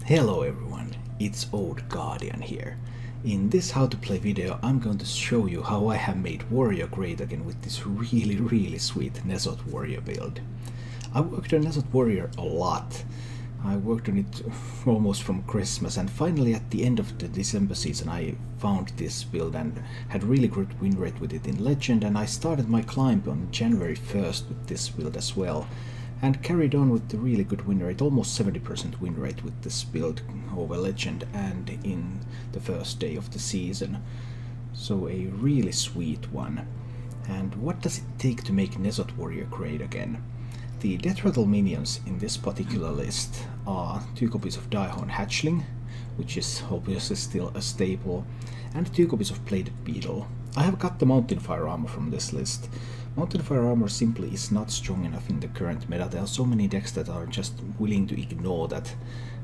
Hello everyone, it's Old Guardian here. In this how to play video I'm going to show you how I have made Warrior great again with this really sweet Nezoth Warrior build. I worked on Nezoth Warrior a lot. I worked on it almost from Christmas, and finally at the end of the December season I found this build and had really good win rate with it in Legend, and I started my climb on January 1st with this build as well. And carried on with the really good win rate, almost 70% win rate with this build over Legend and in the first day of the season. So a really sweet one. And what does it take to make Nezoth Warrior great again? The Death Rattle minions in this particular list are 2 copies of Direhorn Hatchling, which is obviously still a staple, and 2 copies of Plated Beetle. I have cut the Mountain Fire armor from this list. Mountain Fire armor simply is not strong enough in the current meta. There are so many decks that are just willing to ignore that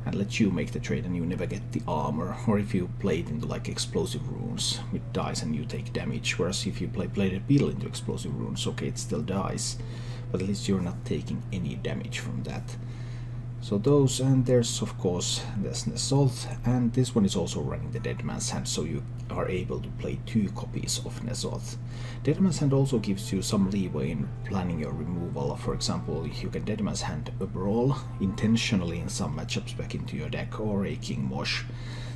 and let you make the trade and you never get the armor. Or if you play it into like explosive runes, it dies and you take damage. Whereas if you play Plated Beetle into explosive runes, okay, it still dies, but at least you're not taking any damage from that. So those, and there's of course there's Nezoth, and this one is also running the Dead Man's Hand, so you are able to play 2 copies of Nezoth. Dead Man's Hand also gives you some leeway in planning your removal. For example, you can Dead Man's Hand a Brawl intentionally in some matchups back into your deck, or a King Mosh.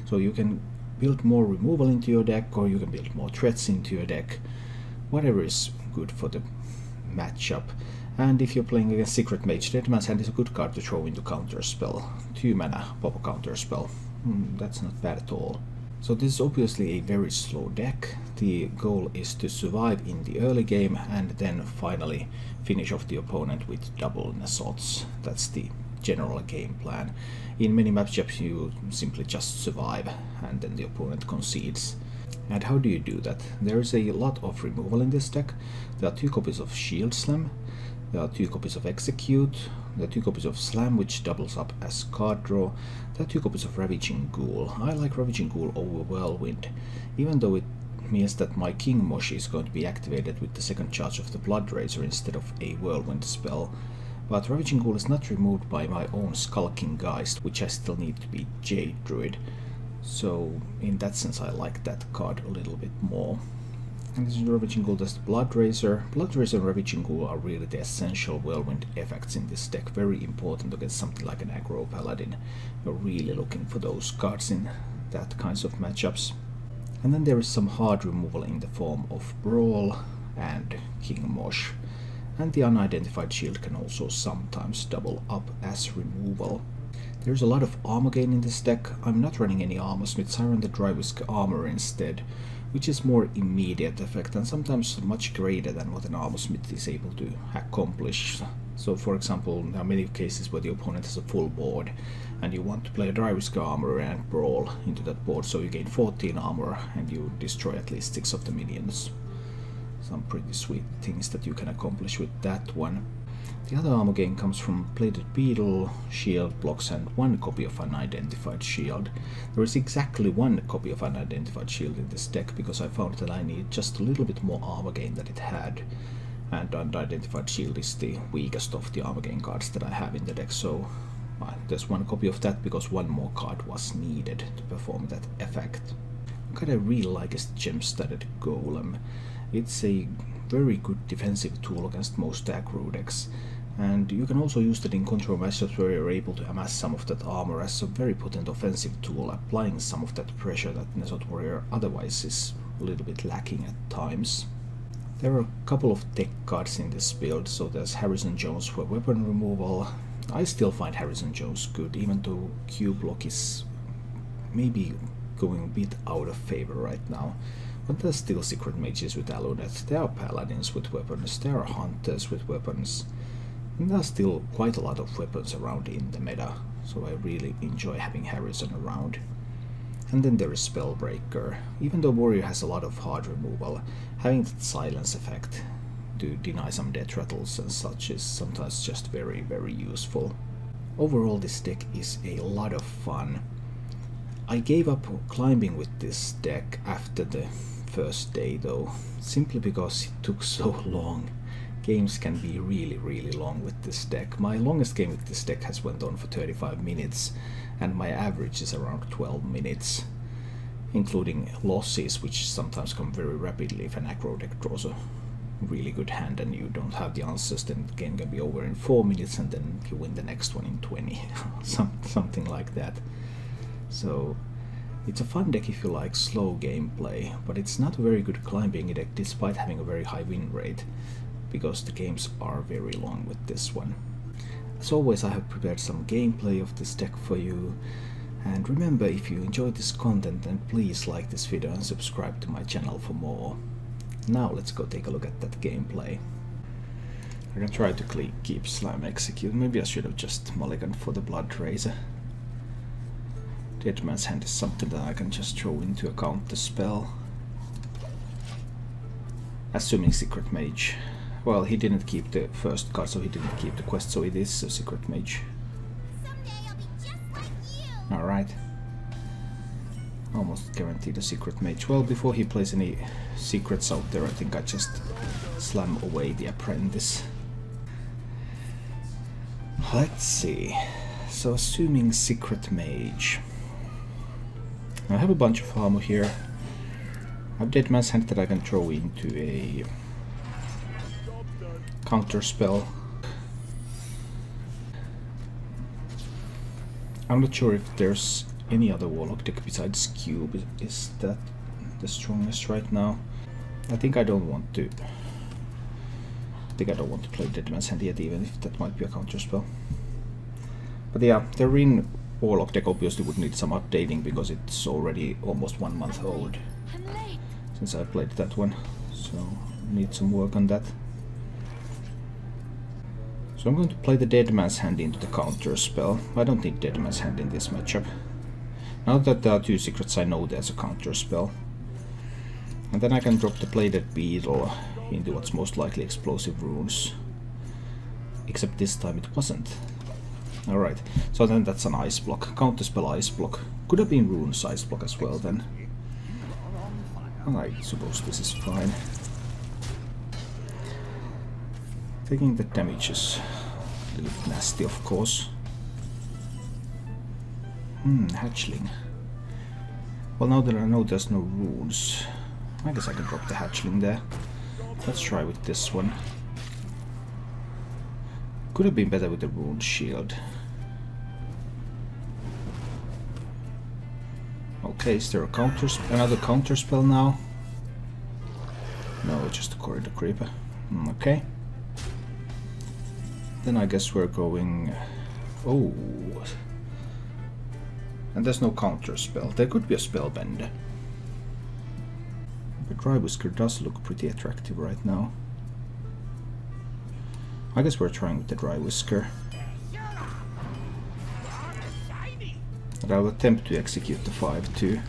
So you can build more removal into your deck, or you can build more threats into your deck, whatever is good for the matchup. And if you're playing against Secret Mage, Dead Man's Hand is a good card to throw into counter spell. 2 mana, pop a counter spell. That's not bad at all. So this is obviously a very slow deck. The goal is to survive in the early game and then finally finish off the opponent with double Nezoths. That's the general game plan. In many matchups you simply just survive and then the opponent concedes. And how do you do that? There is a lot of removal in this deck. There are 2 copies of Shield Slam. There are 2 copies of Execute, there are 2 copies of Slam, which doubles up as card draw, there are 2 copies of Ravaging Ghoul. I like Ravaging Ghoul over Whirlwind, even though it means that my King Mosh is going to be activated with the second charge of the Blood Razor instead of a Whirlwind spell. But Ravaging Ghoul is not removed by my own Skulking Geist, which I still need to be Jade Druid. So in that sense I like that card a little bit more. And this is Ravaging Ghoul, that's the Blood Razor. Blood Razor and Ravaging Ghoul are really the essential Whirlwind effects in this deck. Very important against something like an aggro Paladin. You're really looking for those cards in that kinds of matchups. And then there is some hard removal in the form of Brawl and King Mosh. And the Unidentified Shield can also sometimes double up as removal. There's a lot of armor gain in this deck. I'm not running any Armor Smiths, I run the Drywisk armor instead, which is more immediate effect and sometimes much greater than what an Armor Smith is able to accomplish. So for example, there are many cases where the opponent has a full board and you want to play a Drywisk armor and Brawl into that board, so you gain 14 armor and you destroy at least 6 of the minions. Some pretty sweet things that you can accomplish with that one. The other armor gain comes from Plated Beetle, Shield Blocks, and 1 copy of Unidentified Shield. There is exactly 1 copy of Unidentified Shield in this deck because I found that I need just a little bit more armor gain than it had. And Unidentified Shield is the weakest of the armor gain cards that I have in the deck, so there's 1 copy of that because 1 more card was needed to perform that effect. What I really like is the Gem-Studded Golem. It's a very good defensive tool against most aggro decks. And you can also use that in control matchups where you're able to amass some of that armor as a very potent offensive tool, applying some of that pressure that Nezoth Warrior otherwise is a little bit lacking at times. There are a couple of tech cards in this build, so there's Harrison Jones for weapon removal. I still find Harrison Jones good, even though Cubelock is maybe going a bit out of favor right now. But there's still Secret Mages with Alunet, there are Paladins with weapons, there are Hunters with weapons. And there's still quite a lot of weapons around in the meta, so I really enjoy having Harrison around. And then there is Spellbreaker. Even though Warrior has a lot of hard removal, having that silence effect to deny some death rattles and such is sometimes just very useful. Overall this deck is a lot of fun. I gave up climbing with this deck after the first day though, simply because it took so long games can be really long with this deck. My longest game with this deck has went on for 35 minutes, and my average is around 12 minutes, including losses, which sometimes come very rapidly if an aggro deck draws a really good hand and you don't have the answers. Then the game can be over in 4 minutes and then you win the next one in 20. Something like that. So it's a fun deck if you like slow gameplay, but it's not a very good climbing deck despite having a very high win rate, because the games are very long with this one. As always, I have prepared some gameplay of this deck for you, and remember, if you enjoyed this content, then please like this video and subscribe to my channel for more. Now let's go take a look at that gameplay. I'm gonna try to keep Slime execute. Maybe I should have just mulliganed for the Blood Razor. Dead Man's Hand is something that I can just throw into a counter spell. Assuming Secret Mage. Well, he didn't keep the first card, so he didn't keep the quest, so it is a Secret Mage. Alright. Almost guaranteed a Secret Mage. Well, before he plays any secrets out there, I think I just slam away the Apprentice. Let's see. So, assuming Secret Mage. I have a bunch of armor here. I have Dead Man's Hand that I can throw into a counter spell. I'm not sure if there's any other Warlock deck besides Cube. Is that the strongest right now? I think I don't want to. Play Dead Man's Hand yet, even if that might be a counter spell. But yeah, the Rin Warlock deck obviously would need some updating because it's already almost 1 month old since I played that one, so need some work on that. So I'm going to play the Dead Man's Hand into the counter spell. I don't need Dead Man's Hand in this matchup. Now that there are 2 secrets, I know there's a counter spell. And then I can drop the Bladed Beetle into what's most likely Explosive Runes. Except this time it wasn't. Alright, so then that's an Ice Block. Counter spell Ice Block. Could have been Runes Ice Block as well then. I suppose this is fine. Taking the damage is a little bit nasty, of course. Hatchling. Well, now that I know there's no runes, I guess I can drop the Hatchling there. Let's try with this one. Could have been better with the Rune Shield. Okay, is there a another counter spell now? No, just a Corridor Creeper. Okay. Then I guess we're going... Oh. And there's no counter spell. There could be a Spellbender. The Dry Whisker does look pretty attractive right now. I guess we're trying with the Dry Whisker. And I'll attempt to execute the 5-2.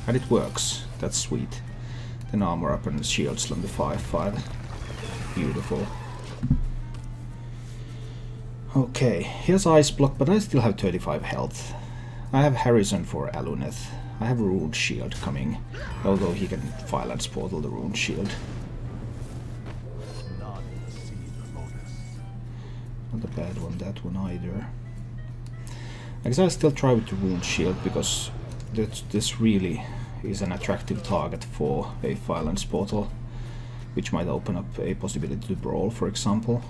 And it works. That's sweet. Then armor up and shield slam the 5-5. Beautiful. Okay, here's Ice Block, but I still have 35 health. I have Harrison for Aluneth. I have a Rune Shield coming, although he can Violence Portal the Rune Shield. Not a bad one, that one either. I guess I'll still try with the Rune Shield, because this really is an attractive target for a Violence Portal, which might open up a possibility to brawl, for example.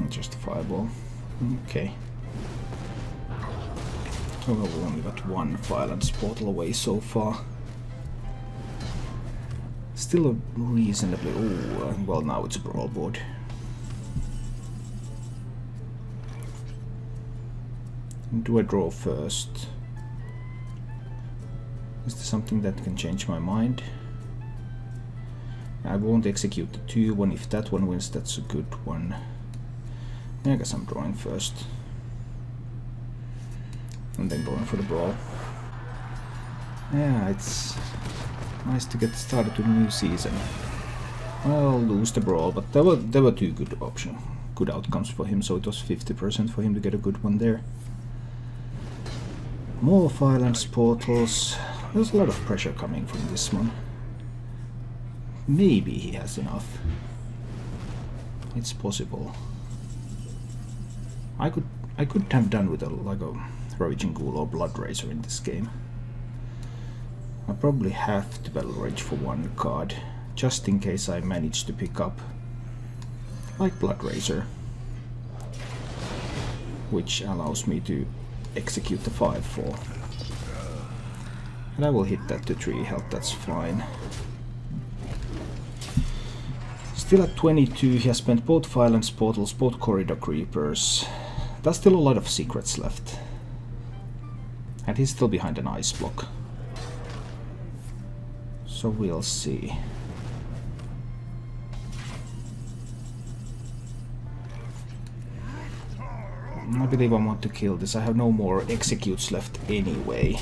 Just a fireball. Okay. Oh, well, we only got 1 Violence Portal away so far. Still a reasonably... Oh, well, now it's a brawl board. Do I draw first? Is there something that can change my mind? I won't execute the 2-1. If that one wins, that's a good one. I guess I'm drawing first. And then going for the brawl. Yeah, it's nice to get started with a new season. I'll lose the brawl, but there were 2 good outcomes for him, so it was 50% for him to get a good one there. More Violence Portals. There's a lot of pressure coming from this one. Maybe he has enough. It's possible. I could have done with like a Ravaging Ghoul or Blood Razor in this game. I probably have to Battle Rage for one card, just in case I manage to pick up like Blood Razor, which allows me to execute the 5/4. And I will hit that to 3 health, that's fine. Still at 22, he has spent both Violence Portals, both Corridor Creepers. There's still a lot of secrets left. And he's still behind an ice block. So we'll see. I believe I want to kill this. I have no more executes left anyway.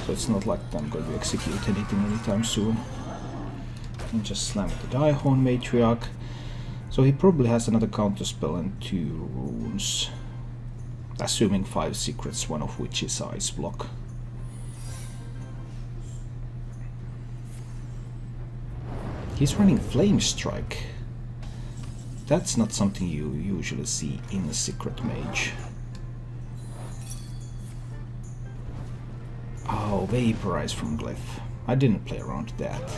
So it's not like I'm going to execute anything anytime soon. And just slam the Die-Horn Matriarch. So he probably has another counterspell and 2 runes. Assuming 5 secrets, one of which is Ice Block. He's running Flame Strike. That's not something you usually see in a Secret Mage. Oh, Vaporize from Glyph. I didn't play around with that.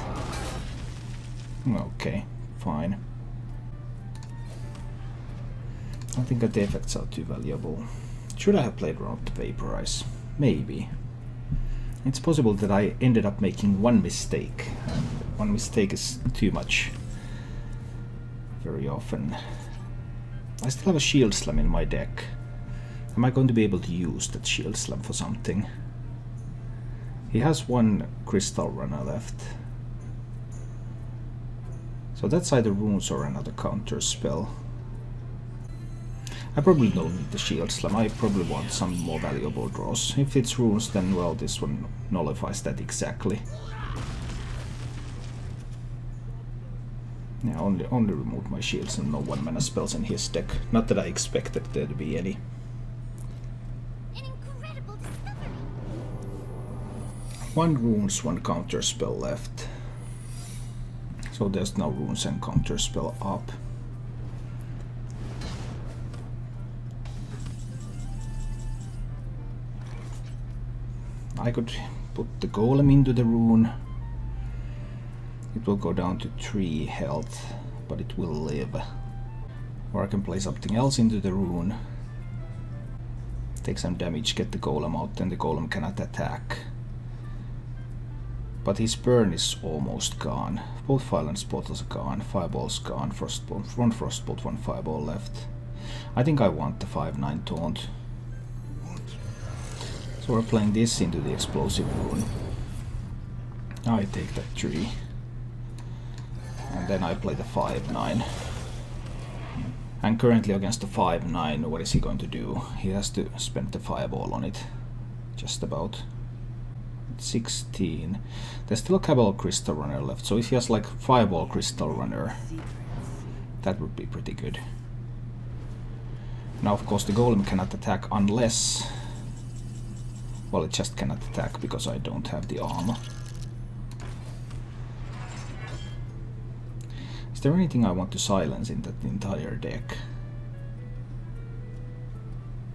Okay, fine. I don't think that the effects are too valuable. Should I have played around with Vaporize? Maybe. It's possible that I ended up making one mistake. And one mistake is too much. Very often. I still have a Shield Slam in my deck. Am I going to be able to use that Shield Slam for something? He has one Crystal Runner left. So that's either runes or another counter spell. I probably don't need the Shield Slam. I probably want some more valuable draws. If it's runes, then well, this one nullifies that exactly. Yeah, only removed my shields and no 1-mana spells in his deck. Not that I expected there to be any. An incredible discovery. 1 runes, 1 counter spell left. So there's no runes and counter spell up. I could put the golem into the rune. It will go down to 3 health, but it will live. Or I can play something else into the rune. Take some damage, get the golem out, then the golem cannot attack. But his burn is almost gone. Both Violence Portals are gone, Fireball's gone, Frostbolt, 1 Frostbolt, 1 Fireball left. I think I want the 5/9 Taunt. So we're playing this into the Explosive rune. I take that 3. And then I play the 5/9. And currently against the 5/9, what is he going to do? He has to spend the Fireball on it. Just about. 16. There's still a Cabal Crystal Runner left, so if he has like Fireball Crystal Runner, that would be pretty good. Now of course the Golem cannot attack unless... Well, it just cannot attack because I don't have the armor. Is there anything I want to silence in that entire deck?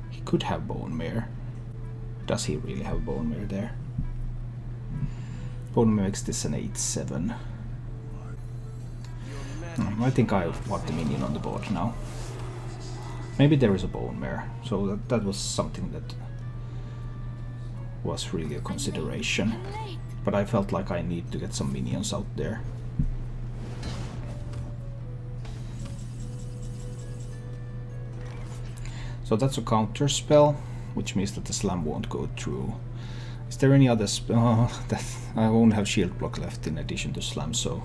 He could have Bone Mare. Does he really have Bone Mare there? Bone Mare makes this an 8/7. I think I want the minion on the board now. Maybe there is a Bone Mare, so that was something that was really a consideration. But I felt like I need to get some minions out there. So that's a counter spell, which means that the slam won't go through. Is there any other spell? That I won't have shield block left in addition to slam, so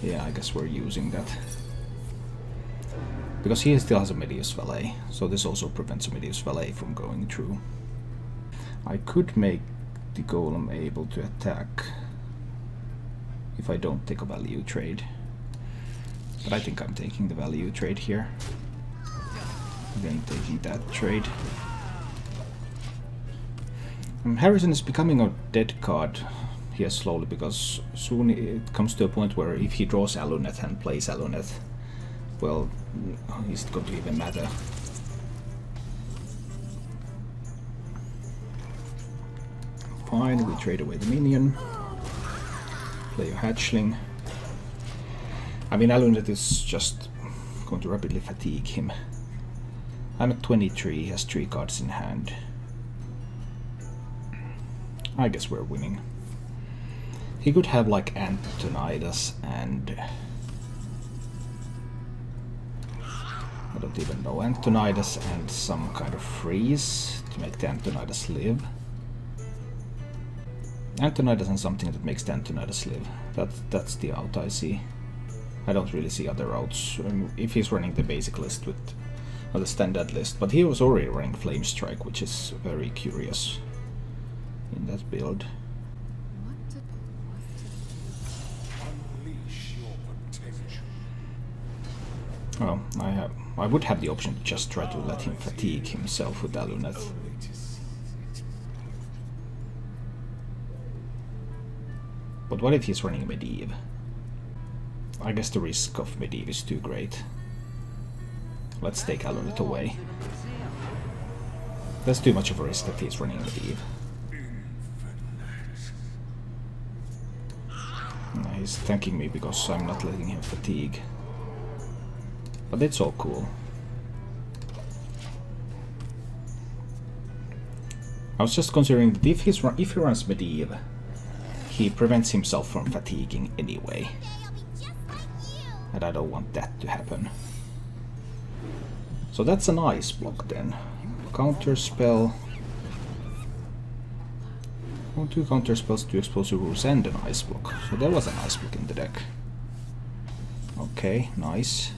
yeah, I guess we're using that. Because he still has a Medius Valet, so this also prevents a Medius Valet from going through. I could make the Golem able to attack if I don't take a value trade. But I think I'm taking the value trade here. Then taking that trade. Harrison is becoming a dead card here slowly, because soon it comes to a point where if he draws Alunet and plays Alunet, well, is it going to even matter? Fine, we trade away the minion. Play a hatchling. I mean, Alunet is just going to rapidly fatigue him. I'm at 23, he has 3 cards in hand. I guess we're winning. He could have like Antonidas and... I don't even know, Antonidas and some kind of freeze to make the Antonidas live. Antonidas and something that makes the Antonidas live. That's the out I see. I don't really see other outs. If he's running the basic list with... or the standard list, but he was already running Flame Strike, which is very curious in that build. Well, I would have the option to just try to let him fatigue himself with Alunet. But what if he's running Medivh? I guess the risk of Medivh is too great. Let's take Alunet away. That's too much of a risk that he's running Medivh. He's thanking me because I'm not letting him fatigue. But it's all cool. I was just considering that if he runs Medivh, he prevents himself from fatiguing anyway. And I don't want that to happen. So that's an ice block then. Counter spell. 2 counter spells to explosive rules and an ice block. So there was an ice block in the deck. Okay, nice.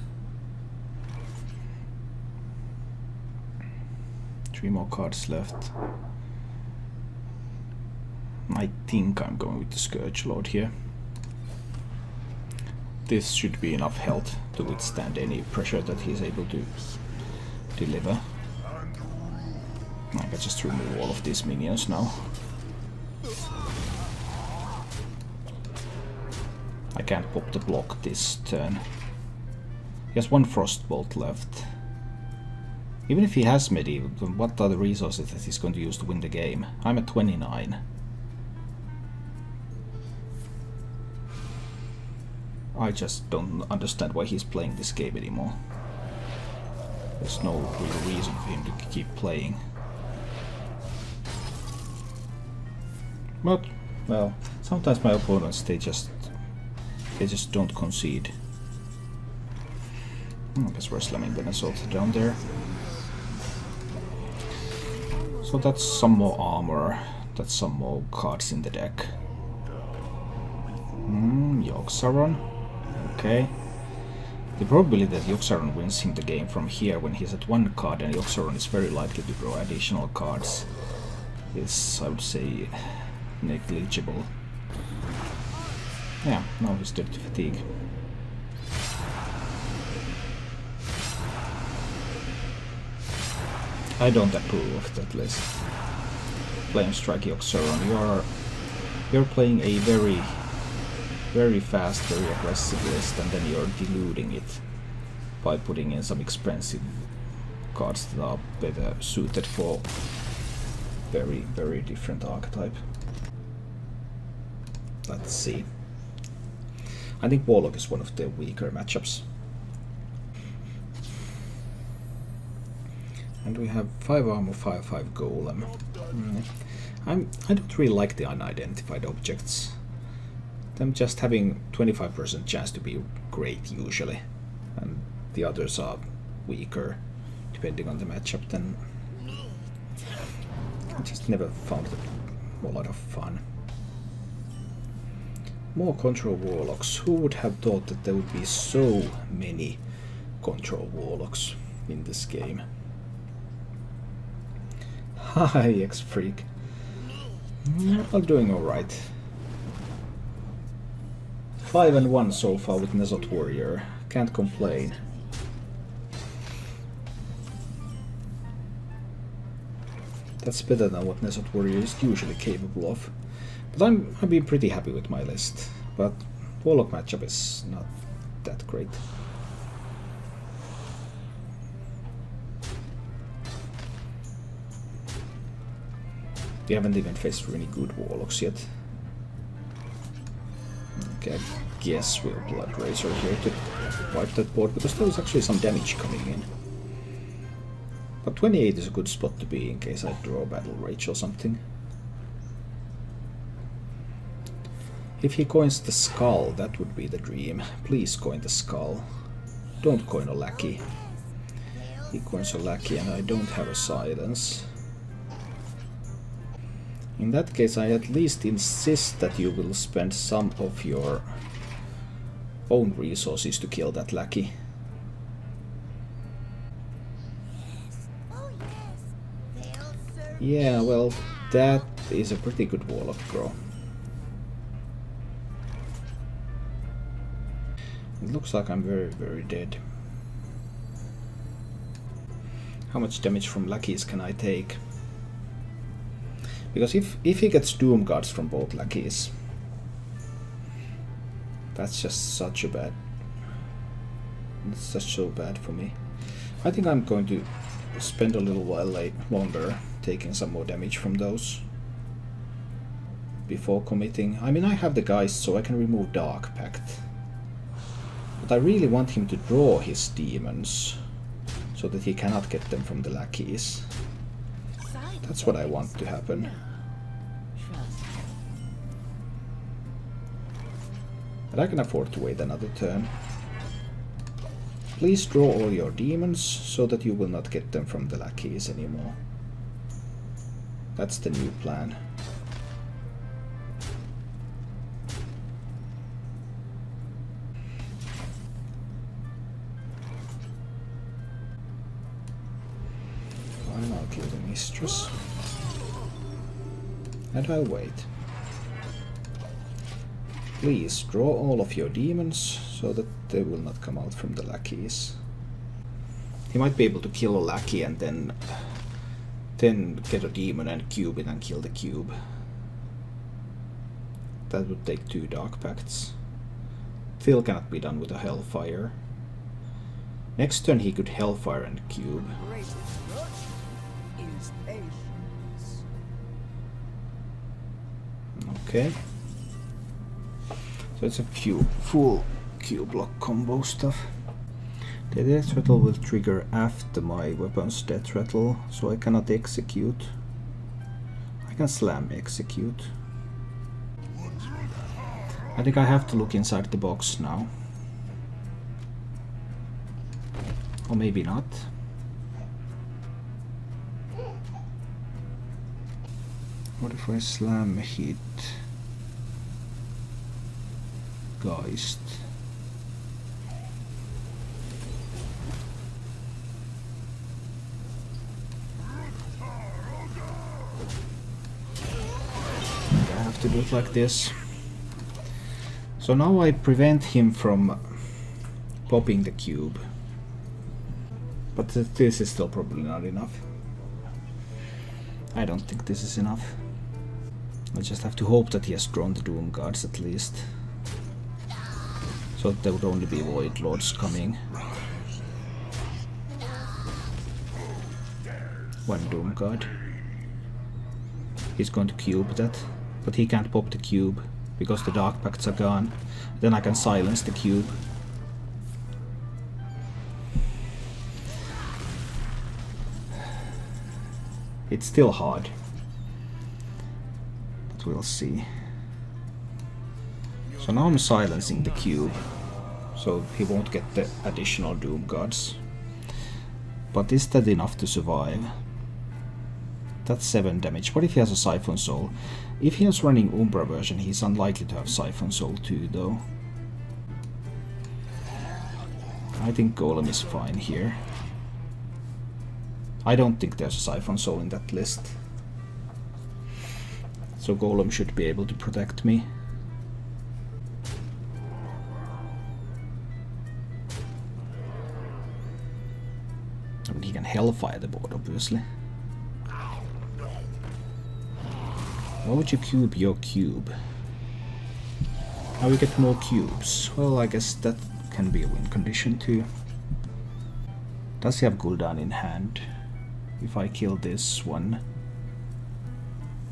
3 more cards left. I think I'm going with the Scourge Lord here. This should be enough health to withstand any pressure that he's able to deliver. I can just remove all of these minions now. I can't pop the block this turn. He has 1 Frostbolt left. Even if he has Medivh, then what are the resources that he's going to use to win the game? I'm at 29. I just don't understand why he's playing this game anymore. There's no real reason for him to keep playing. But, well, sometimes my opponents, they just don't concede. I guess we're slamming the Nesot down there. So that's some more armor, that's some more cards in the deck. Yogg-Saron. Okay. The probability that Yogg-Saron wins him the game from here when he's at 1 card and Yogg-Saron is very likely to draw additional cards is, I would say, negligible. Yeah, now he's dead to fatigue. I don't approve of that list. Flame Strike Yogg-Saron, you're playing a very fast, very aggressive list, and then you're diluting it by putting in some expensive cards that are better suited for very different archetype. Let's see. I think Warlock is one of the weaker matchups. And we have 5 armor, 5/5 golem. I don't really like the unidentified objects. Them just having 25% chance to be great usually, and the others are weaker depending on the matchup. Then I just never found it a lot of fun. More Control Warlocks. Who would have thought that there would be so many Control Warlocks in this game? Hi, X-Freak. I'm doing alright. 5-1 so far with Nesot Warrior. Can't complain. That's better than what Nesot Warrior is usually capable of. But I've been pretty happy with my list. But Warlock matchup is not that great. We haven't even faced really good Warlocks yet. Okay, I guess we'll Blood Razor here to wipe that board, because there is actually some damage coming in. But 28 is a good spot to be in case I draw Battle Rage or something. If he coins the Skull, that would be the dream. Please coin the Skull. Don't coin a Lackey. He coins a Lackey and I don't have a Silence. In that case, I at least insist that you will spend some of your own resources to kill that Lackey. Yeah, well, that is a pretty good Warlock draw. It looks like I'm very, very dead. How much damage from Lackeys can I take? Because if he gets Doom Guards from both Lackeys, that's just such a bad... It's just so bad for me. I think I'm going to spend a little while longer taking some more damage from those before committing. I mean, I have the Geist, so I can remove Dark Pact. But I really want him to draw his demons so that he cannot get them from the Lackeys. That's what I want to happen. But I can afford to wait another turn. Please draw all your demons so that you will not get them from the Lackeys anymore. That's the new plan. Fine, I'll kill the Mistress. And I'll wait. Please draw all of your demons so that they will not come out from the Lackeys. He might be able to kill a Lackey and then get a demon and cube it and kill the cube. That would take 2 Dark Pacts. Still cannot be done with a Hellfire. Next turn he could Hellfire and cube. Okay. So it's a few full Cubelock combo stuff. The death rattle will trigger after my weapon's death rattle, so I cannot execute. I can slam execute. I think I have to look inside the box now. Or maybe not. What if I slam hit Geist? I have to do it like this. So now I prevent him from popping the cube. But this is still probably not enough. I don't think this is enough. I just have to hope that he has drawn the Doom Guards at least. So there would only be Void Lords coming. 1 Doom Guard. He's going to cube that, but he can't pop the cube because the Dark Pacts are gone. Then I can silence the cube. It's still hard, but we'll see. So now I'm silencing the cube, so he won't get the additional Doom Guards. But is that enough to survive? That's 7 damage. What if he has a Siphon Soul? If he is running Umbra version, he's unlikely to have Siphon Soul too, though. I think Golem is fine here. I don't think there's a Siphon Soul in that list. So Golem should be able to protect me. I mean, he can Hellfire the board, obviously. How would you cube your cube? How we get more cubes? Well, I guess that can be a win condition too. Does he have Gul'dan in hand? If I kill this one,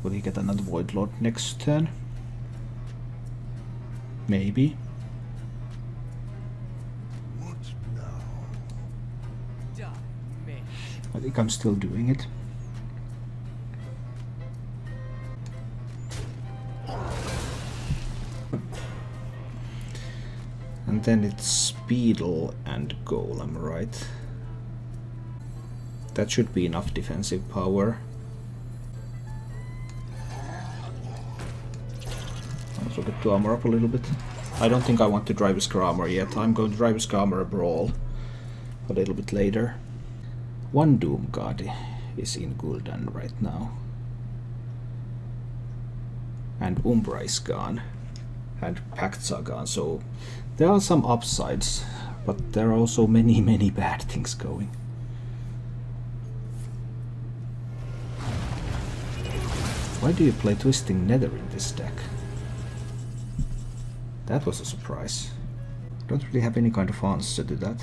will he get another Void Lord next turn? Maybe. What now? I think I'm still doing it. And then it's Beetle and Golem, right? That should be enough defensive power. Also get to armor up a little bit. I don't think I want to drive his armor yet. I'm going to drive his armor a brawl a little bit later. One Doom God is in Gul'dan right now. And Umbra is gone. And Pacts are gone, so there are some upsides, but there are also many bad things going. Why do you play Twisting Nether in this deck? That was a surprise. Don't really have any kind of answer to that.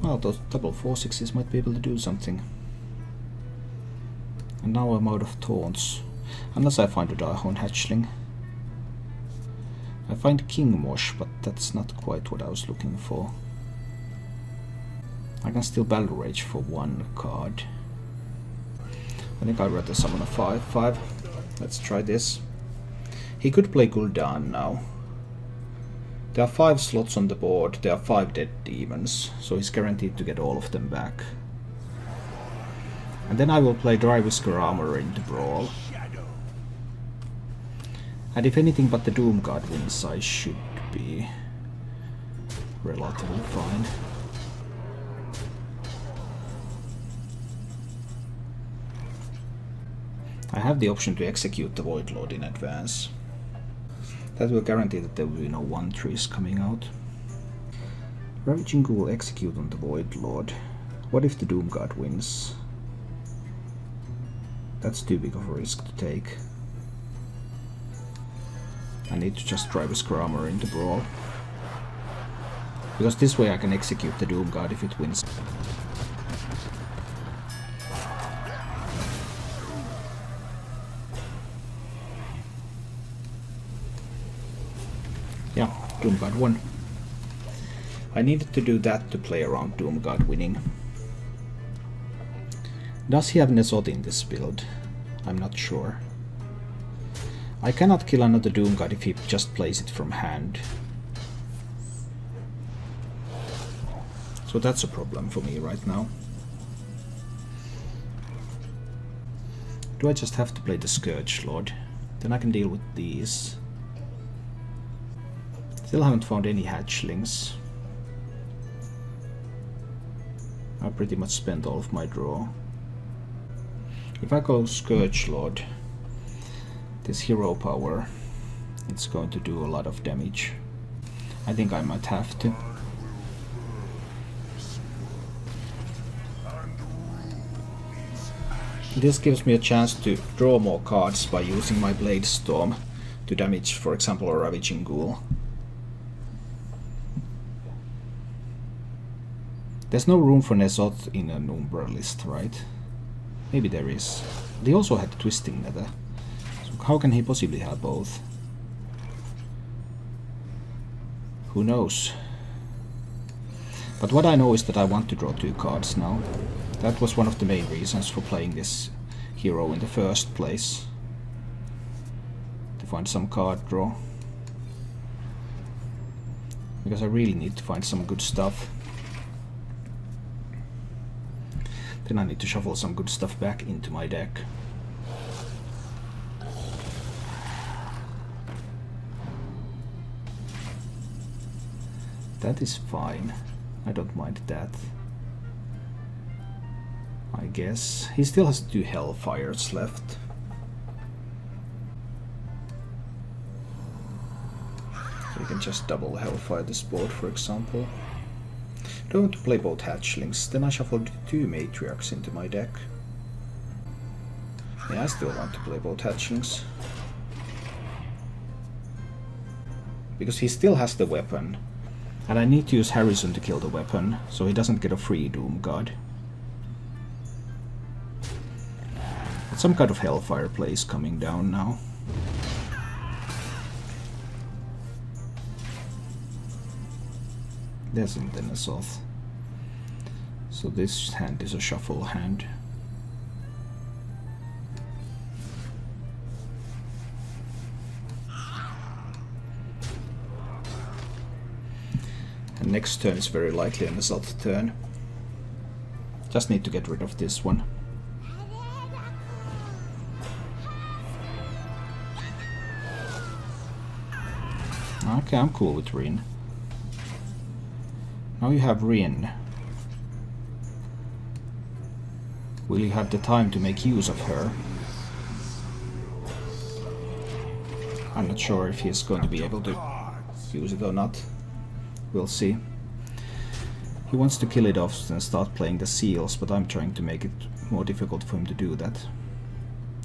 Well, those double 4/6s might be able to do something. And now I'm out of taunts. Unless I find a Darkhorn Hatchling. I find King Mosh, but that's not quite what I was looking for. I can still Battle Rage for one card. I think I'd rather summon a 5/5. Let's try this. He could play Gul'dan now. There are 5 slots on the board, there are 5 dead demons, so he's guaranteed to get all of them back. And then I will play Dryvisker Armor into Brawl. And if anything but the Doom God wins, I should be relatively fine. I have the option to execute the Void Lord in advance. That will guarantee that there will be no 1/3s coming out. Ravaging Ghoul will execute on the Void Lord. What if the Doom God wins? That's too big of a risk to take. I need to just drive a Armor into Brawl. Because this way I can execute the Doom God if it wins. Yeah, Doom God won. I needed to do that to play around Doom God winning. Does he have Nesot in this build? I'm not sure. I cannot kill another Doom God if he just plays it from hand. So that's a problem for me right now. Do I just have to play the Scourge Lord? Then I can deal with these. Still haven't found any hatchlings. I pretty much spent all of my draw. If I go Scourge Lord, this hero power, it's going to do a lot of damage. I think I might have to. This gives me a chance to draw more cards by using my Blade Storm to damage, for example, a Ravaging Ghoul. There's no room for Nesot in an Umbra list, right? Maybe there is. They also had Twisting Nether. So how can he possibly have both? Who knows? But what I know is that I want to draw 2 cards now. That was one of the main reasons for playing this hero in the first place. To find some card draw. Because I really need to find some good stuff. Then I need to shuffle some good stuff back into my deck. That is fine. I don't mind that. I guess. He still has 2 Hellfires left. So you can just double Hellfire this board, for example. don't want to play both hatchlings, then I shuffled 2 matriarchs into my deck. Yeah, I still want to play both hatchlings. Because he still has the weapon. And I need to use Harrison to kill the weapon, so he doesn't get a free Doom God. But some kind of Hellfire play is coming down now. There isn't Denesoth. So this hand is a shuffle hand. And next turn is very likely an assault turn. Just need to get rid of this one. Okay, I'm cool with Rin. Now you have Rin. Will you have the time to make use of her? I'm not sure if he's going to be able to use it or not. We'll see. He wants to kill it off and start playing the seals, but I'm trying to make it more difficult for him to do that.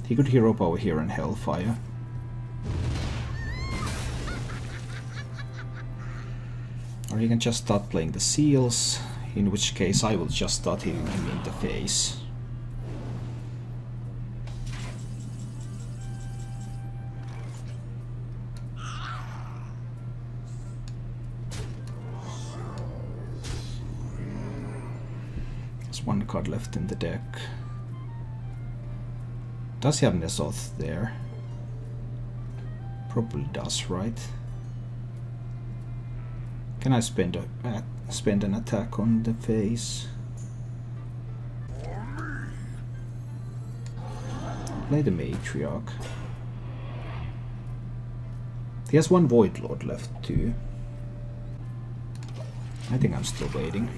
He could hero power here and Hellfire. Or he can just start playing the seals, in which case I will just start hitting him in the face. There's one card left in the deck. Does he have Nesoth there? Probably does, right? Can I spend an attack on the face? Play the Matriarch. He has one Void Lord left too. I think I'm still waiting.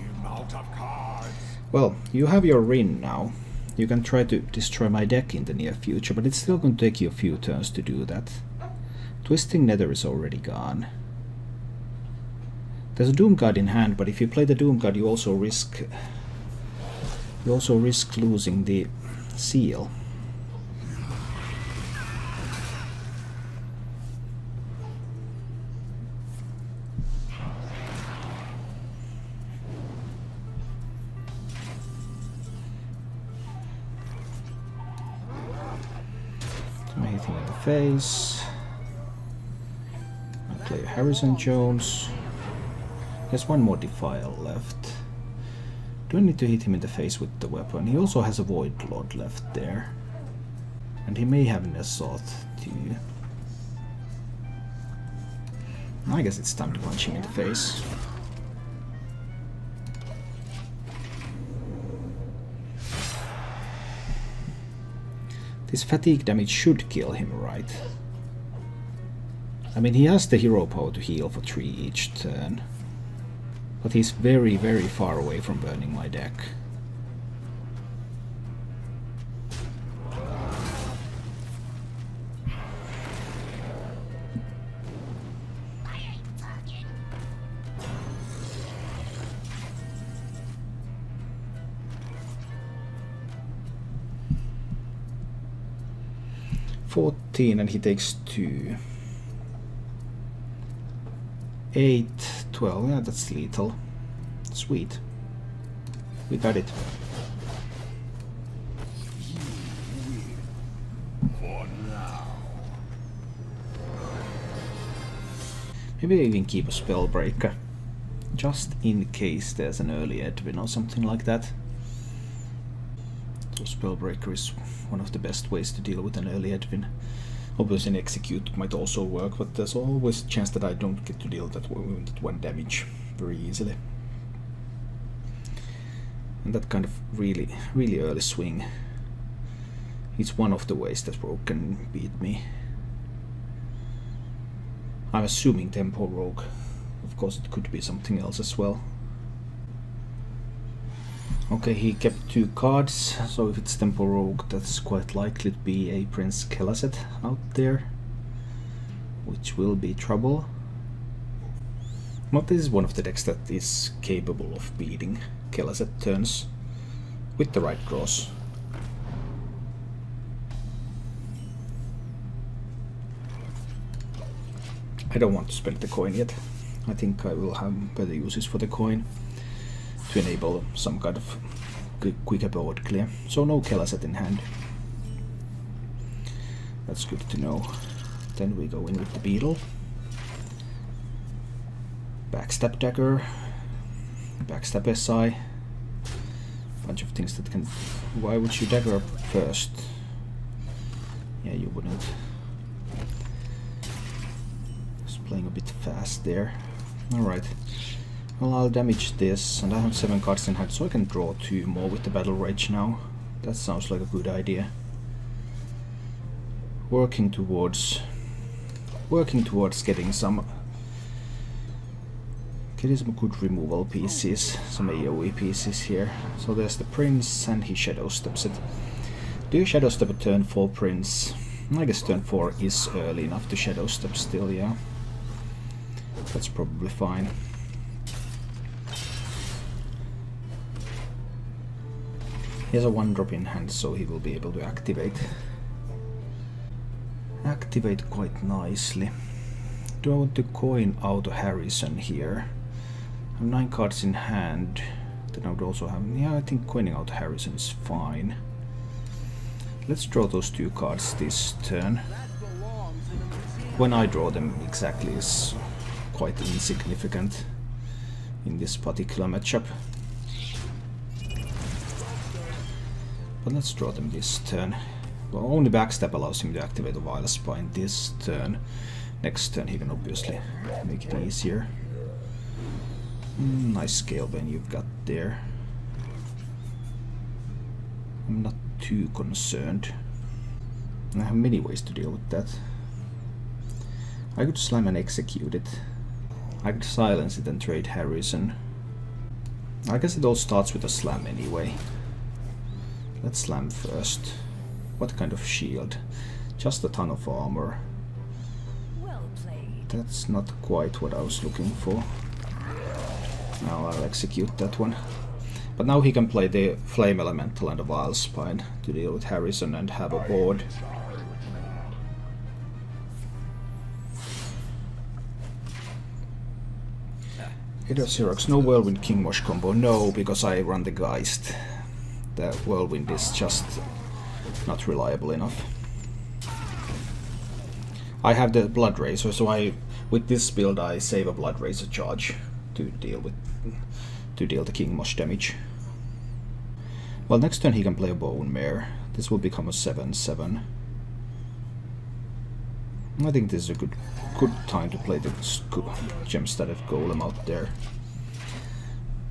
Well, you have your Rin now. You can try to destroy my deck in the near future, but it's still going to take you a few turns to do that. Twisting Nether is already gone. There's a Doom God in hand, but if you play the Doom God, you also risk losing the seal. I'm hitting in the face. I play Harrison Jones. There's one more Defile left. Do I need to hit him in the face with the weapon? He also has a Void Lord left there. And he may have Nesoth too. I guess it's time to punch him in the face. This fatigue damage should kill him, right? I mean, he has the hero power to heal for 3 each turn. But he's very, very far away from burning my deck. $14 and he takes 2. 8, 12, yeah, that's lethal. Sweet. We got it. Maybe I even keep a Spellbreaker. Just in case there's an early Edwin or something like that. So Spellbreaker is one of the best ways to deal with an early Edwin. Obviously an Execute might also work, but there's always a chance that I don't get to deal with that 1 damage very easily. And that kind of really early swing is one of the ways that Rogue can beat me. I'm assuming Tempo Rogue. Of course it could be something else as well. Okay, he kept 2 cards, so if it's Tempo Rogue, that's quite likely to be a Prince Kelazet out there, which will be trouble. But this is one of the decks that is capable of beating Kelazet turns with the right draws. I don't want to spend the coin yet. I think I will have better uses for the coin to enable some kind of quicker board clear. So no Kelazet in hand. That's good to know. Then we go in with the Beetle. Backstab Dagger. Backstab SI. Bunch of things that can... Why would you dagger up first? Yeah, you wouldn't. Just playing a bit fast there. Alright. Well, I'll damage this, and I have 7 cards in hand, so I can draw 2 more with the Battle Rage now. That sounds like a good idea. Working towards getting some good removal pieces, some AoE pieces here. So there's the Prince, and he Shadow Steps it. Do you Shadow Step a turn 4 Prince? I guess turn 4 is early enough to Shadow Step still, yeah. That's probably fine. He has a 1-drop in hand, so he will be able to activate quite nicely. Do I want to coin out Harrison here? I have 9 cards in hand. Then I would also have... Yeah, I think coining out Harrison is fine. Let's draw those 2 cards this turn. When I draw them exactly is quite insignificant in this particular matchup. But let's draw them this turn. Well, only Backstab allows him to activate the Vile Spine this turn. Next turn he can obviously make it easier. Nice scale when you've got there. I'm not too concerned. I have many ways to deal with that. I could slam and execute it. I could silence it and trade Harrison. I guess it all starts with a slam anyway. Let's slam first. What kind of shield? Just a ton of armor. Well played. That's not quite what I was looking for. Now I'll execute that one. But now he can play the Flame Elemental and the Vile Spine to deal with Harrison and have a board. Xerox, no Whirlwind King Mosh combo. No, because I run the Geist. The Whirlwind is just not reliable enough. I have the Blood Razor, so with this build I save a Blood Razor charge to deal the King Mosh damage. Well, next turn he can play a Bone Mare. This will become a 7/7. I think this is a good time to play the Gem-Studded Golem out there.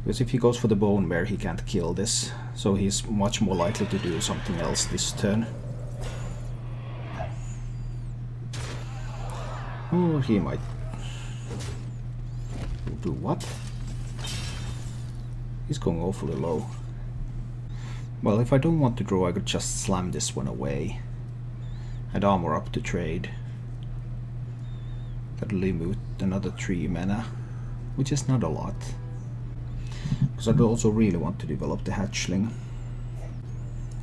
Because if he goes for the Bone Mare, he can't kill this, so he's much more likely to do something else this turn. Or he might do what? He's going awfully low. Well, if I don't want to draw, I could just slam this one away and armor up to trade. That'll leave me with another 3 mana, which is not a lot. Because I also really want to develop the Hatchling.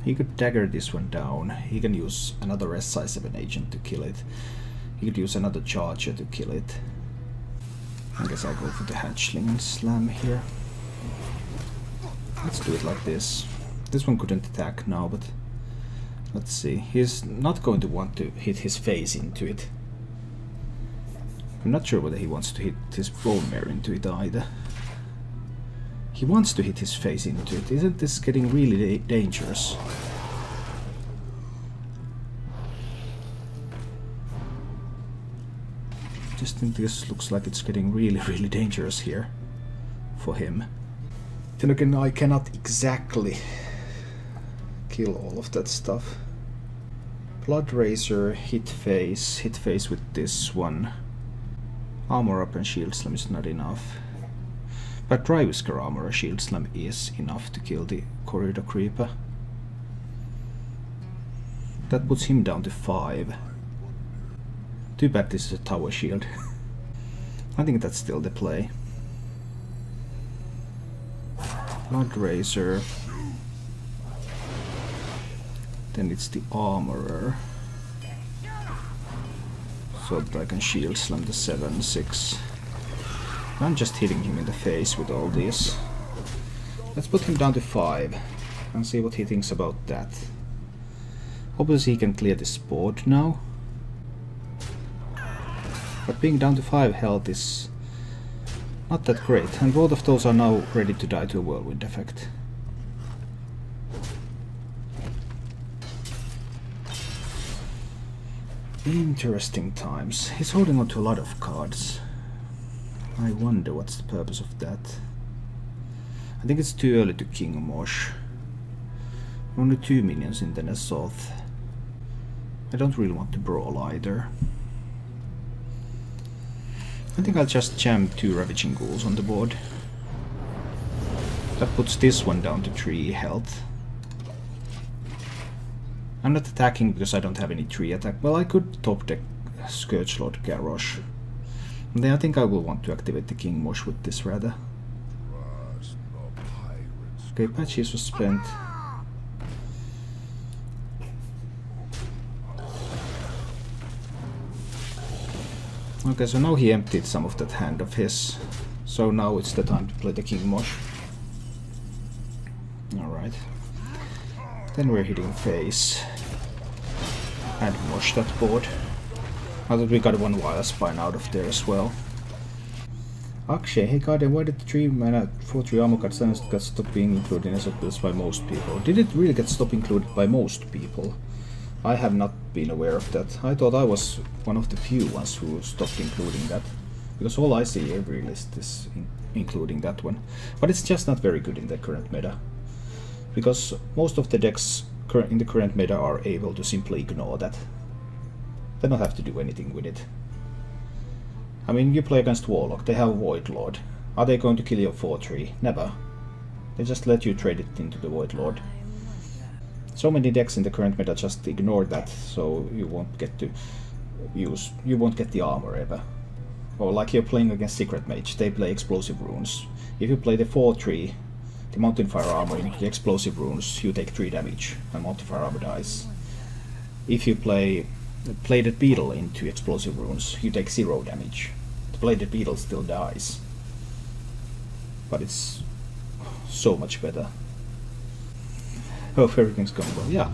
He could dagger this one down. He can use another SI7 agent to kill it. He could use another Charger to kill it. I guess I'll go for the Hatchling and slam here. Let's do it like this. This one couldn't attack now, but let's see. He's not going to want to hit his face into it. I'm not sure whether he wants to hit his Bone Mare into it either. He wants to hit his face into it. Isn't this getting really dangerous? Just think this looks like it's getting really dangerous here for him. Then again, I cannot exactly kill all of that stuff. Blood Razor, hit face with this one. Armor up and Shield Slam is not enough. But Dry Whisker Armor or Shield Slam is enough to kill the Corridor Creeper. That puts him down to 5. Too bad this is a Tower Shield. I think that's still the play. Blood Razor. Then it's the Armorer. So that I can shield slam the 7/6. I'm just hitting him in the face with all this. Let's put him down to 5 and see what he thinks about that. Obviously he can clear this board now. But being down to 5 health is not that great, and both of those are now ready to die to a whirlwind effect. Interesting times. He's holding on to a lot of cards. I wonder what's the purpose of that. I think it's too early to King Mosh. Only 2 minions in the Nesoth. I don't really want to brawl either. I think I'll just jam 2 Ravaging Ghouls on the board. That puts this one down to 3 health. I'm not attacking because I don't have any 3 attack. Well, I could top deck Scourgelord Garrosh. And then I think I will want to activate the King Mosh with this rather. Okay, patches was spent. Okay, so now he emptied some of that hand of his. So now it's the time to play the King Mosh. Alright. Then we're hitting face. And Mosh that board. Now that we got 1 Wile Spine out of there as well. Akshay, hey Guardian, why did the 3 mana 4/3 armor card silence got stopped being included in Nesoth builds by most people? Did it really get stopped included by most people? I have not been aware of that. I thought I was one of the few ones who stopped including that. Because all I see every list is including that one. But it's just not very good in the current meta. Because most of the decks in the current meta are able to simply ignore that. They don't have to do anything with it. I mean, you play against Warlock, they have Void Lord. Are they going to kill your 4/3? Never. They just let you trade it into the Void Lord. So many decks in the current meta just ignore that, so you won't get the armor ever. Or like you're playing against Secret Mage, they play Explosive Runes. If you play the 4/3, the Mountain Fire Armor into the Explosive Runes, you take 3 damage, and Mountain Fire Armor dies. If you play Bladed Beetle into Explosive Runes, you take 0 damage. The Bladed Beetle still dies. But it's so much better. Hope everything's going well. Yeah,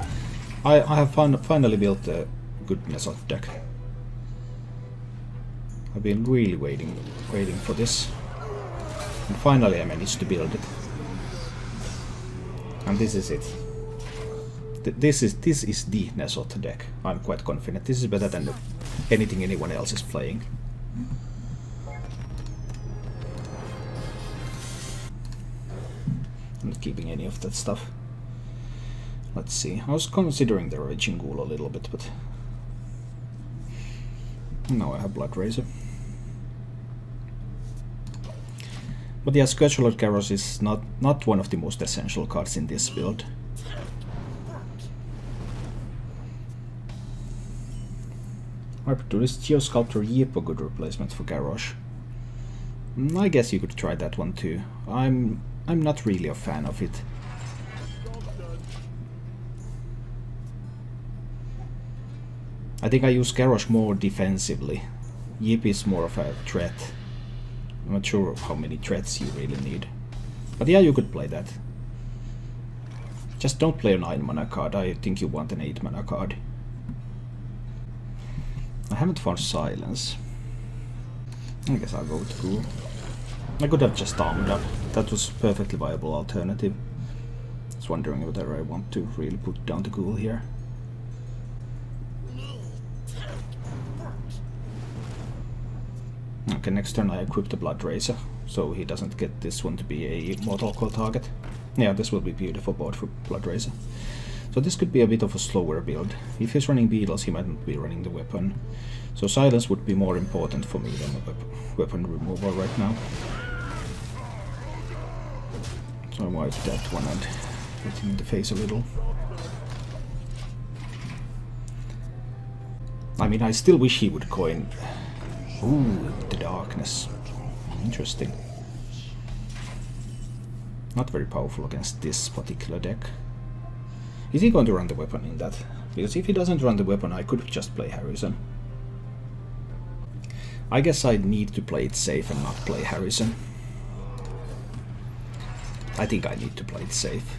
I have finally built a good Nesoth deck. I've been really waiting for this. And finally I managed to build it. And this is it. This is the Nesoth deck. I'm quite confident. This is better than anything anyone else is playing. I'm not keeping any of that stuff. Let's see. I was considering the Ravaging Ghoul a little bit, but now I have Blood Razor. But yeah, Scourgelord Garrosh is not one of the most essential cards in this build. Arbiter, is Geosculptor Yip a good replacement for Garrosh? I guess you could try that one too. I'm not really a fan of it. I think I use Garrosh more defensively. Yip is more of a threat. I'm not sure how many threats you really need. But yeah, you could play that. Just don't play a 9 mana card. I think you want an 8 mana card. I haven't found Silence. I guess I'll go with Ghoul. I could have just armored up. That was a perfectly viable alternative. I was wondering whether I want to really put down the Ghoul here. Okay, next turn I equip the Blood Razor, so he doesn't get this one to be a Mortal Coil target. Yeah, this will be beautiful board for Blood Razor. So this could be a bit of a slower build. If he's running Beetles, he might not be running the weapon. So Silence would be more important for me than a weapon removal right now. So I wipe that one and hit him in the face a little. I mean, I still wish he would coin... Ooh, the darkness. Interesting. Not very powerful against this particular deck. Is he going to run the weapon in that? Because if he doesn't run the weapon, I could just play Harrison. I guess I need to play it safe and not play Harrison. I think I need to play it safe.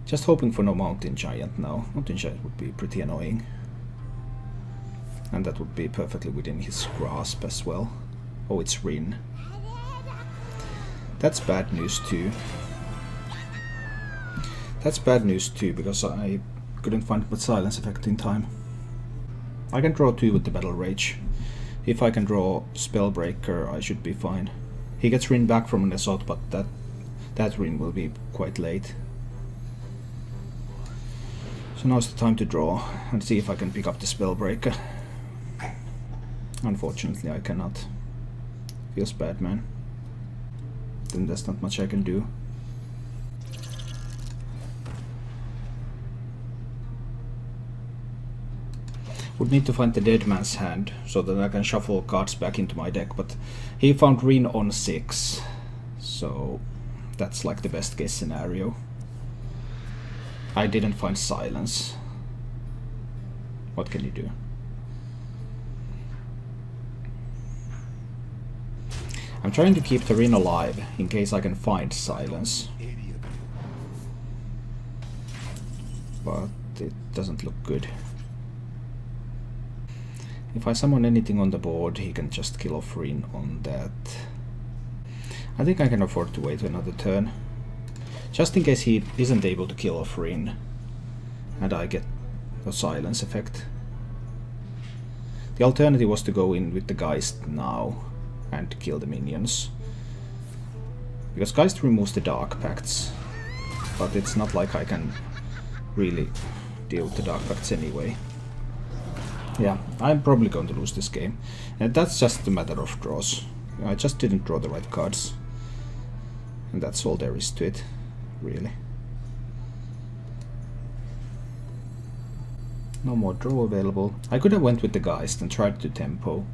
Just hoping for no Mountain Giant now. Mountain Giant would be pretty annoying. And that would be perfectly within his grasp as well. Oh, it's Rin. That's bad news too. That's bad news too, because I couldn't find my silence effect in time. I can draw 2 with the Battle Rage. If I can draw Spellbreaker, I should be fine. He gets Rin back from an assault, but that Rin will be quite late. So now's the time to draw and see if I can pick up the Spellbreaker. Unfortunately, I cannot. Feels bad, man. Then there's not much I can do. Would need to find the dead man's hand so that I can shuffle cards back into my deck, but he found Rin on 6, so that's like the best case scenario. I didn't find silence. What can you do? I'm trying to keep the Rin alive in case I can find silence, but it doesn't look good. If I summon anything on the board, he can just kill off Rin on that. I think I can afford to wait another turn, just in case he isn't able to kill off Rin and I get a silence effect. The alternative was to go in with the Geist now and kill the minions, because Geist removes the Dark Pacts, but it's not like I can really deal with the Dark Pacts anyway. Yeah, I'm probably going to lose this game, and that's just a matter of draws. I just didn't draw the right cards, and that's all there is to it, really. No more draw available. I could have went with the Geist and tried to tempo.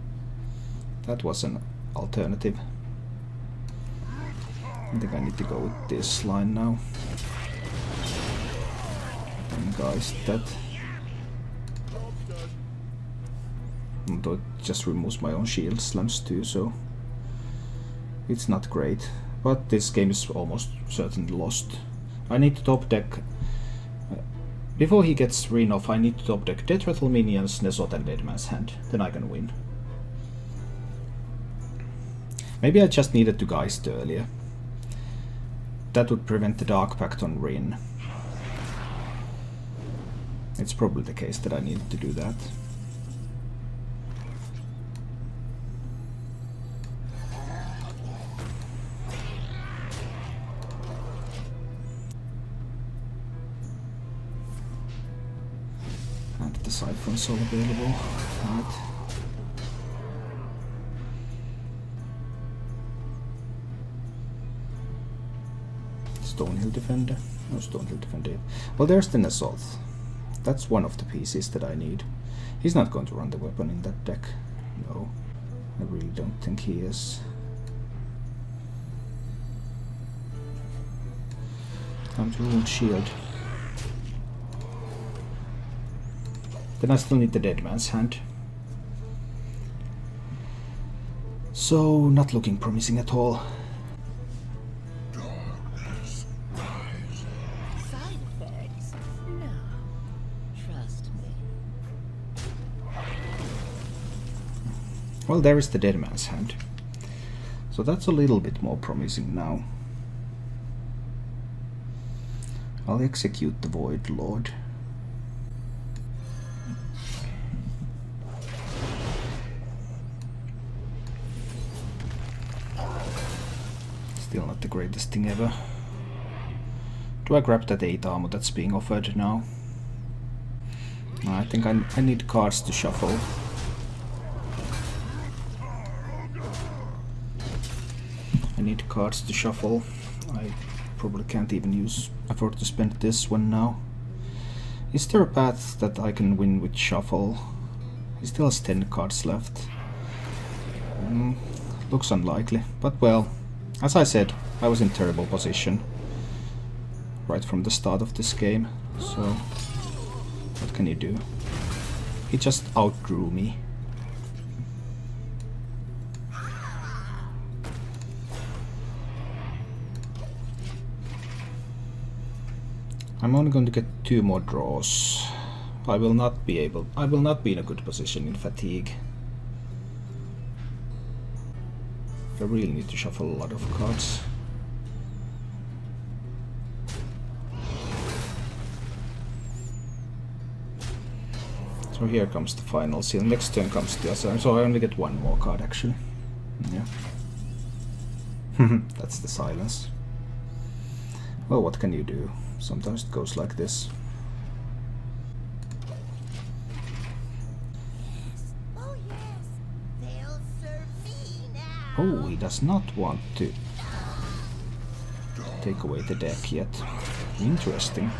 That was an alternative. I think I need to go with this line now. And Geist that. Although it just removes my own shield slams too, so it's not great. But this game is almost certainly lost. I need to top deck. Before he gets Rin off, I need to top deck Death Rattle minions, Nesot and Dead Man's Hand. Then I can win. Maybe I just needed to Geist earlier. That would prevent the Dark Pact on Rin. It's probably the case that I needed to do that. And the Siphon's all available. Right. Stonehill Defender? No Stonehill Defender. Well, there's the Nesot. That's one of the pieces that I need. He's not going to run the weapon in that deck. No, I really don't think he is. Time to Rune Shield. Then I still need the Dead Man's Hand. So, not looking promising at all. Side effects? No. Trust me. Well, there is the Dead Man's Hand. So that's a little bit more promising now. I'll execute the Void Lord. Still not the greatest thing ever. Do I grab that 8 armor that's being offered now? No, I think I need cards to shuffle. I need cards to shuffle. I probably can't even afford to spend this one now. Is there a path that I can win with shuffle? He still has 10 cards left. Looks unlikely, but well, as I said, I was in terrible position right from the start of this game, so what can you do? He just outdrew me. I'm only going to get 2 more draws. I will not be in a good position in fatigue. I really need to shuffle a lot of cards. So here comes the final seal. Next turn comes the other, so I only get 1 more card actually. Yeah. That's the silence. Well, what can you do? Sometimes it goes like this. Oh yes, they'll serve me now. Oh, he does not want to take away the deck yet. Interesting.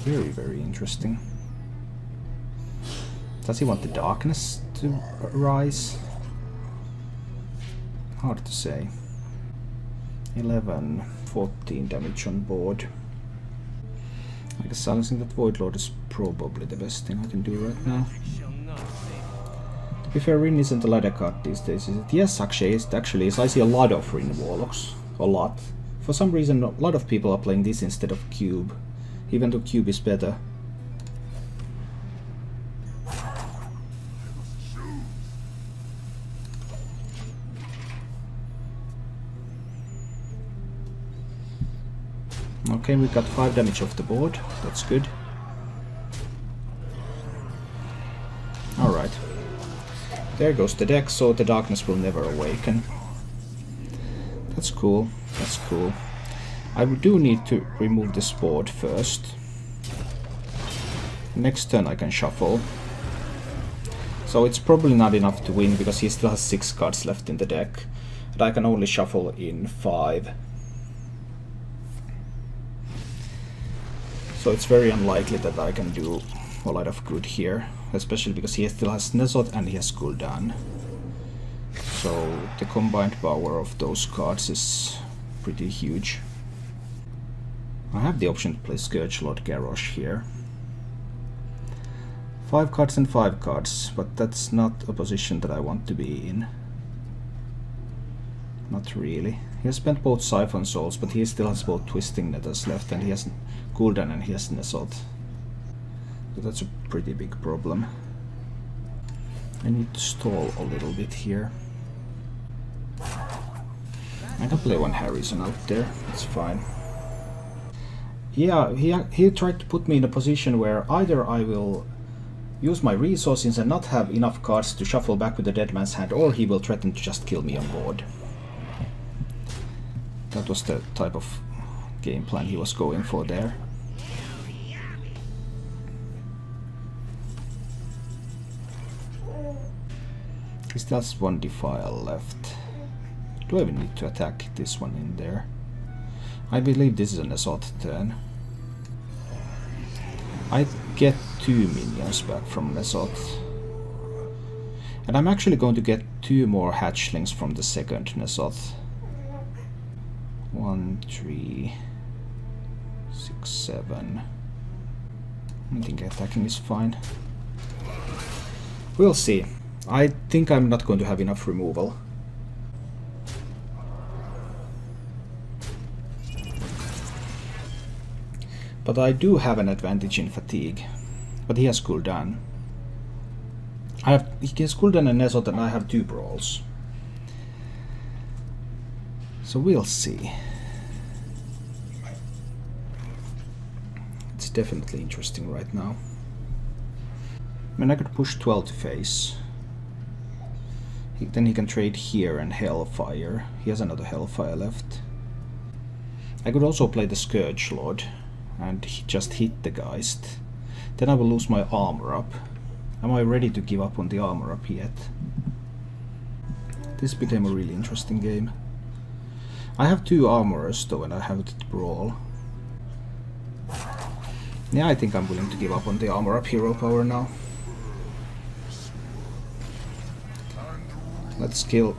Very, very interesting. Does he want the darkness to rise? Hard to say. 11, 14 damage on board. I guess silencing that Void Lord is probably the best thing I can do right now. To be fair, Rin isn't a ladder card these days, is it? Yes, actually is. I see a lot of Rin Warlocks. A lot. For some reason, a lot of people are playing this instead of Cube. Even though Cube is better. Okay, we got 5 damage off the board. That's good. Alright. There goes the deck, so the darkness will never awaken. That's cool. That's cool. I do need to remove this board first. Next turn I can shuffle. So it's probably not enough to win because he still has 6 cards left in the deck. But I can only shuffle in 5. So it's very unlikely that I can do a lot of good here, especially because he still has Nesot and he has Gul'dan. So the combined power of those cards is pretty huge. I have the option to play Scourge Lord Garrosh here. 5 cards and 5 cards, but that's not a position that I want to be in. Not really. He has spent both Siphon Souls, but he still has both Twisting Nethers left, and he has Gul'dan and he has Nesot. So that's a pretty big problem. I need to stall a little bit here. I can play one Harrison out there, it's fine. Yeah, he tried to put me in a position where either I will use my resources and not have enough cards to shuffle back with the Dead Man's Hand, or he will threaten to just kill me on board. That was the type of game plan he was going for there. He still has 1 Defile left. Do I even need to attack this one in there? I believe this is an Assault turn. I get 2 minions back from Nesot. And I'm actually going to get 2 more hatchlings from the second Nesot. 1, 3, 6, 7. I think attacking is fine. We'll see. I think I'm not going to have enough removal. But I do have an advantage in fatigue. But he has Gul'dan. He has Gul'dan and Nesot, and I have 2 brawls. So we'll see. It's definitely interesting right now. I mean, I could push 12 to face. Then he can trade here and Hellfire. He has another Hellfire left. I could also play the Scourge Lord and just hit the Geist. Then I will lose my armor up. Am I ready to give up on the armor up yet? This became a really interesting game. I have 2 armorers though, and I have the brawl. Yeah, I think I'm willing to give up on the armor up hero power now. Let's kill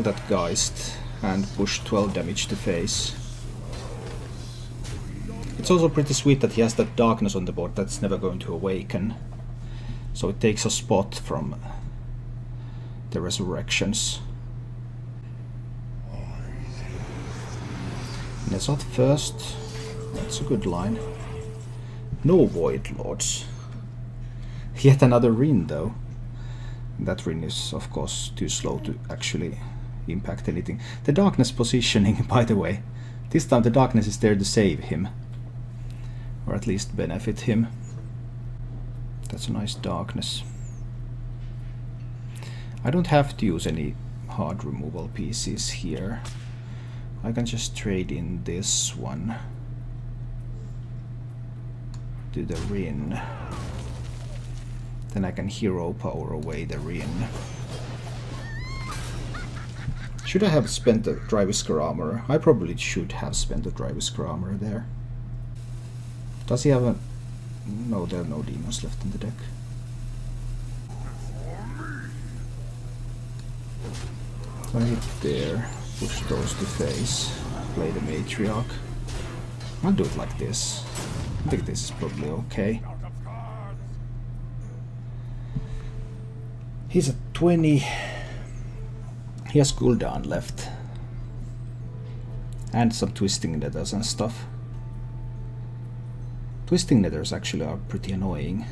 that Geist. and push 12 damage to face. It's also pretty sweet that he has that darkness on the board that's never going to awaken. So it takes a spot from the resurrections. Nezoth first. That's a good line. No Void Lords. Yet another Rin though. That Rin is of course too slow to actually impact anything. The darkness positioning, by the way. This time the darkness is there to save him. Or at least benefit him. That's a nice darkness. I don't have to use any hard removal pieces here. I can just trade in this one to the Rin. Then I can hero power away the Rin. Should I have spent the Dryvisker armor? I probably should have spent the Dryvisker armor there. Does he have a... No, there are no demons left in the deck. Right there. Push those to face. Play the Matriarch. I'll do it like this. I think this is probably okay. He's at 20. He has cooldown left. And some Twisting Nethers and stuff. Twisting Nethers actually are pretty annoying.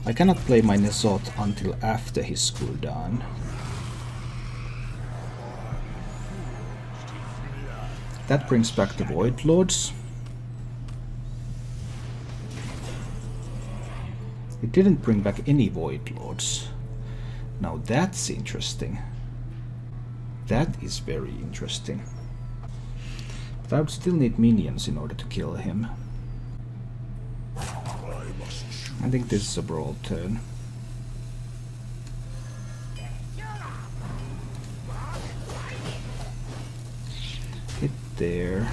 I cannot play my Nezoth until after his cooldown. That brings back the Void Lords. It didn't bring back any Void Lords. Now that's interesting. That is very interesting. But I would still need minions in order to kill him. I think this is a brawl turn. Hit there.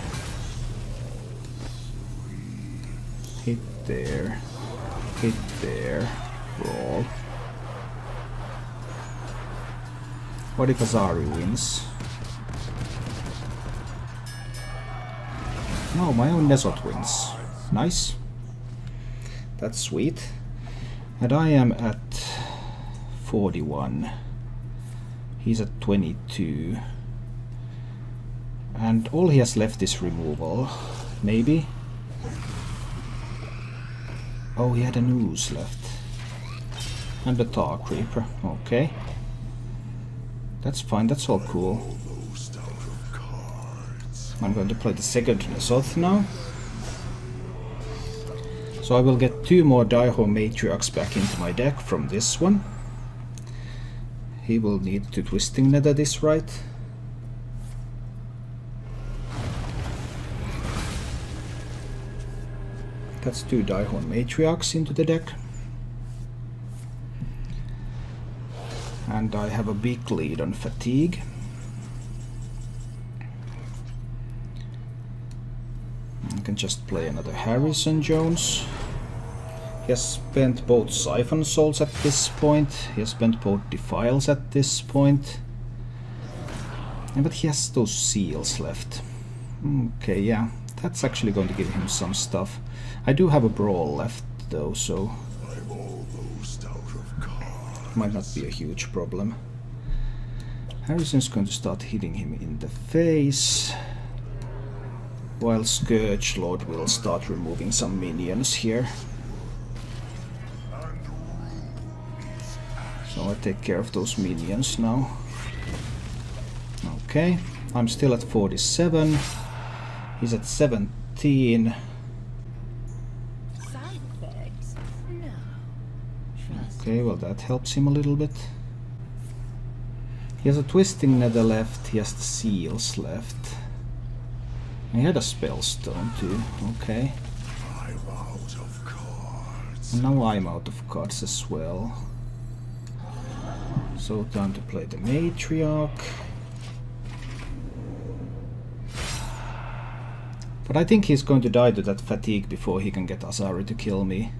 Hit there. Hit there. Brawl. What if Azari wins? No, my own Nezoth wins. Nice. That's sweet. And I am at 41. He's at 22. And all he has left is removal. Maybe? Oh, he had an ooze left. And a Tar Creeper. Okay. That's fine, that's all cool. I'm going to play the second Nezoth now. So I will get 2 more Daihon Matriarchs back into my deck from this one. He will need to Twisting Nether this, right? That's 2 Daihon Matriarchs into the deck. And I have a big lead on fatigue. I can just play another Harrison Jones. He has spent both Siphon Souls at this point. He has spent both Defiles at this point. Yeah, but he has those seals left. Okay, yeah. That's actually going to give him some stuff. I do have a Brawl left though, so might not be a huge problem. Harrison's going to start hitting him in the face, while Scourge Lord will start removing some minions here. So I take care of those minions now. Okay, I'm still at 47. He's at 17. Okay, well that helps him a little bit. He has a Twisting Nether left, he has the seals left. He had a Spellstone too, okay. I'm out of cards. And now I'm out of cards as well. So time to play the Matriarch. But I think he's going to die to that fatigue before he can get Azari to kill me.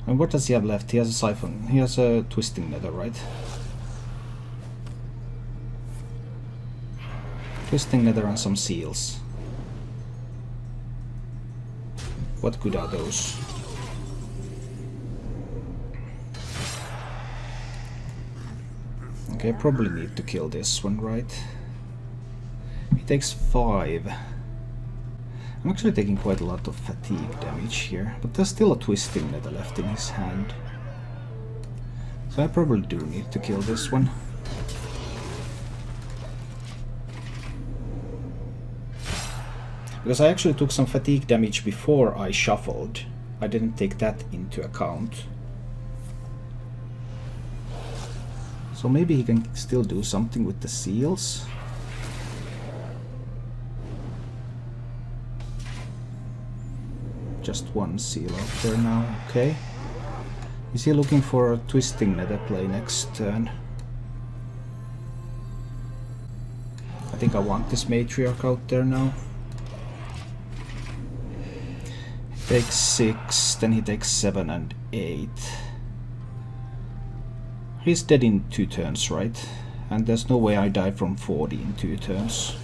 And what does he have left? He has a Siphon. He has a Twisting Nether, right? Twisting Nether and some seals. What good are those? Okay, I probably need to kill this one, right? He takes 5. I'm actually taking quite a lot of fatigue damage here, but there's still a Twisting Nether left in his hand. So I probably do need to kill this one. Because I actually took some fatigue damage before I shuffled. I didn't take that into account. So maybe he can still do something with the seals. Just one seal out there now, okay. Is he looking for a Twisting Nether play next turn? I think I want this Matriarch out there now. He takes 6, then he takes 7 and 8. He's dead in 2 turns, right? And there's no way I die from 40 in 2 turns.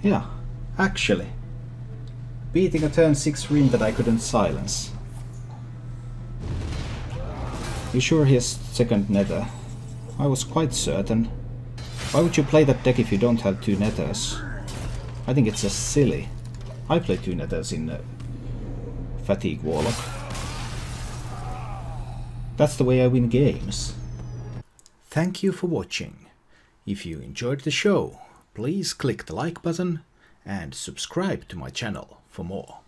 Yeah, actually. Beating a turn 6 Rin that I couldn't silence. You sure he has second Nether? I was quite certain. Why would you play that deck if you don't have 2 Nethers? I think it's just silly. I play 2 Nethers in Fatigue Warlock. That's the way I win games. Thank you for watching. If you enjoyed the show, please click the like button and subscribe to my channel for more.